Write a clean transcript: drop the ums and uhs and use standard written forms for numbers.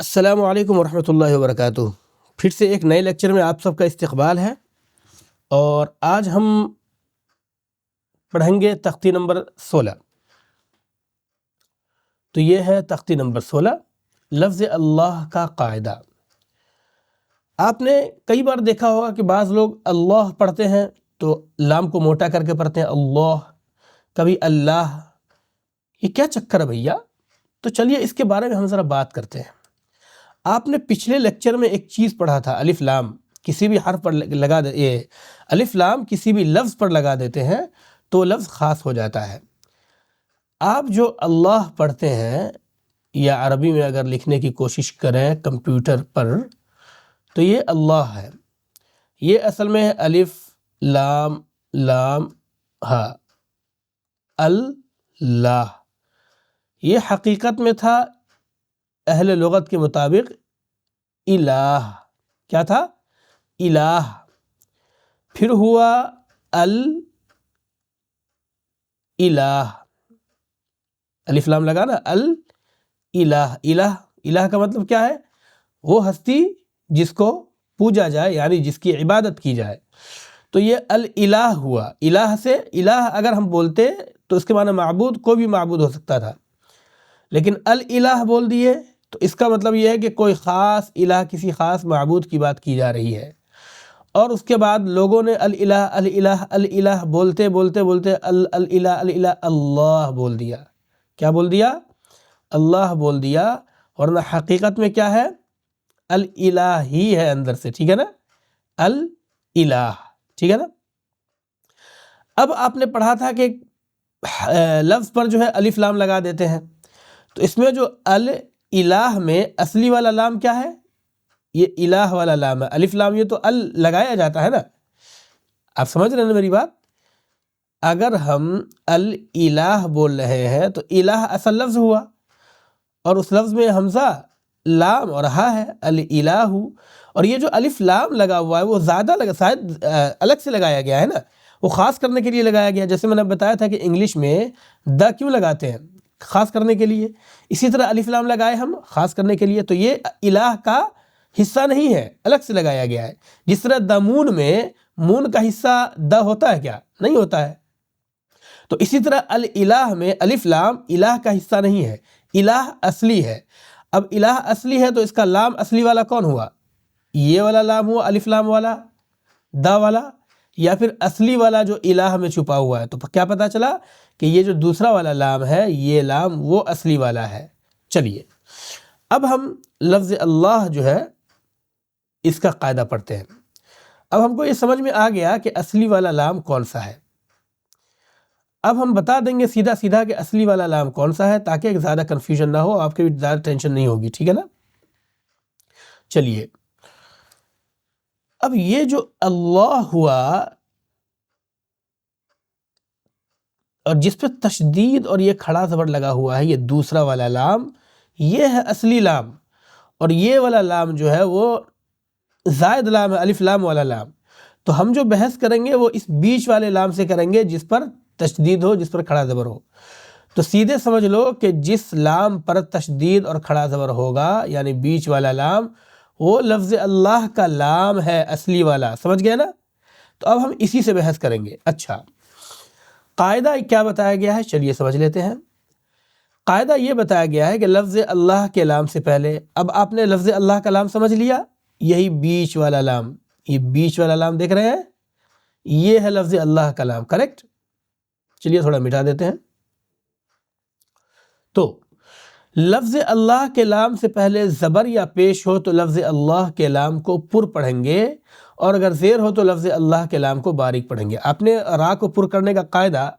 السلام علیکم ورحمۃ اللہ وبرکاتہ۔ پھر سے ایک نئے لیکچر میں آپ سب کا استقبال ہے، اور آج ہم پڑھیں گے تختی نمبر 16۔ تو یہ ہے تختی نمبر 16، لفظ اللہ کا قاعدہ۔ آپ نے کئی بار دیکھا ہوگا کہ بعض لوگ اللہ پڑھتے ہیں تو لام کو موٹا کر کے پڑھتے ہیں اللہ، کبھی اللہ۔ یہ کیا چکر ہے بھیا؟ تو چلیے اس کے بارے میں ہم ذرا بات کرتے ہیں۔ آپ نے پچھلے لیکچر میں ایک چیز پڑھا تھا، الف لام کسی بھی حرف پر لگا الف لام کسی بھی لفظ پر لگا دیتے ہیں تو لفظ خاص ہو جاتا ہے۔ آپ جو اللہ پڑھتے ہیں یا عربی میں اگر لکھنے کی کوشش کریں کمپیوٹر پر تو یہ اللہ ہے، یہ اصل میں ہے الف لام لام ہا اللہ۔ یہ حقیقت میں تھا اہل لغت کے مطابق الہ۔ کیا تھا؟ الہ۔ پھر ہوا الہ، الف لام لگا نا، الہ۔ الہ کا مطلب کیا ہے؟ وہ ہستی جس کو پوجا جائے، یعنی جس کی عبادت کی جائے۔ تو یہ الہ ہوا۔ الہ سے الہ اگر ہم بولتے تو اس کے معنی معبود، کوئی بھی معبود ہو سکتا تھا، لیکن الہ بول دیے تو اس کا مطلب یہ ہے کہ کوئی خاص الہ، کسی خاص معبود کی بات کی جا رہی ہے۔ اور اس کے بعد لوگوں نے الہ الہ الہ بولتے بولتے بولتے الہ الہ اللہ بول دیا۔ کیا بول دیا؟ اللہ بول دیا، ورنہ حقیقت میں کیا ہے؟ الہ ہی ہے اندر سے، ٹھیک ہے نا؟ الہ، ٹھیک ہے نا؟ اب آپ نے پڑھا تھا کہ لفظ پر جو ہے الف لام لگا دیتے ہیں، تو اس میں جو الہ میں اصلی والا لام کیا ہے؟ یہ الہ والا لام ہے۔ الف لام یہ تو لگایا جاتا ہے نا، آپ سمجھ رہے ہیں نا میری بات؟ اگر ہم الہ بول رہے ہیں تو الہ اصل لفظ ہوا، اور اس لفظ میں حمزہ لام اور ہا ہے، الہ۔ اور یہ جو الف لام لگا ہوا ہے وہ زیادہ شاید الگ سے لگایا گیا ہے نا، وہ خاص کرنے کے لیے لگایا گیا۔ جیسے میں نے بتایا تھا کہ انگلش میں دا کیوں لگاتے ہیں؟ خاص کرنے کے لیے۔ اسی طرح الف لام لگائے ہم خاص کرنے کے لیے، تو یہ الہ کا حصہ نہیں ہے، الگ سے لگایا گیا ہے۔ جس طرح دمون میں مون کا حصہ دا ہوتا ہے کیا؟ نہیں ہوتا ہے۔ تو اسی طرح الہ میں الف لام الہ کا حصہ نہیں ہے، الہ اصلی ہے۔ اب الہ اصلی ہے تو اس کا لام اصلی والا کون ہوا؟ یہ والا لام ہوا الف لام والا، دا والا، یا پھر اصلی والا جو الہ میں چھپا ہوا ہے؟ تو کیا پتا چلا کہ یہ جو دوسرا والا لام ہے، یہ لام وہ اصلی والا ہے۔ چلیے اب ہم لفظ اللہ جو ہے اس کا قاعدہ پڑھتے ہیں۔ اب ہم کو یہ سمجھ میں آ گیا کہ اصلی والا لام کون سا ہے۔ اب ہم بتا دیں گے سیدھا سیدھا کہ اصلی والا لام کون سا ہے، تاکہ زیادہ کنفیوژن نہ ہو، آپ کے بھی زیادہ ٹینشن نہیں ہوگی، ٹھیک ہے نا؟ چلیے اب یہ جو اللہ ہوا اور جس پہ تشدید اور یہ کھڑا زبر لگا ہوا ہے، یہ دوسرا والا لام، یہ ہے اصلی لام۔ اور یہ والا لام جو ہے وہ زائد لام ہے، الف لام والا لام۔ تو ہم جو بحث کریں گے وہ اس بیچ والے لام سے کریں گے جس پر تشدید ہو، جس پر کھڑا زبر ہو۔ تو سیدھے سمجھ لو کہ جس لام پر تشدید اور کھڑا زبر ہوگا، یعنی بیچ والا لام، وہ لفظ اللہ کا لام ہے، اصلی والا۔ سمجھ گئے نا؟ تو اب ہم اسی سے بحث کریں گے۔ اچھا، قاعدہ کیا بتایا گیا ہے؟ چلیے سمجھ لیتے ہیں۔ قاعدہ یہ بتایا گیا ہے کہ لفظ اللہ کے لام سے پہلے، اب آپ نے لفظ اللہ کا لام سمجھ لیا، یہی بیچ والا لام، یہ بیچ والا لام دیکھ رہے ہیں، یہ ہے لفظ اللہ کا لام، کریکٹ؟ چلیے تھوڑا مٹا دیتے ہیں۔ تو لفظ اللہ کے لام سے پہلے زبر یا پیش ہو تو لفظ اللہ کے لام کو پر پڑھیں گے، اور اگر زیر ہو تو لفظ اللہ کے لام کو باریک پڑھیں گے۔ آپ نے را کو پر کرنے کا قاعدہ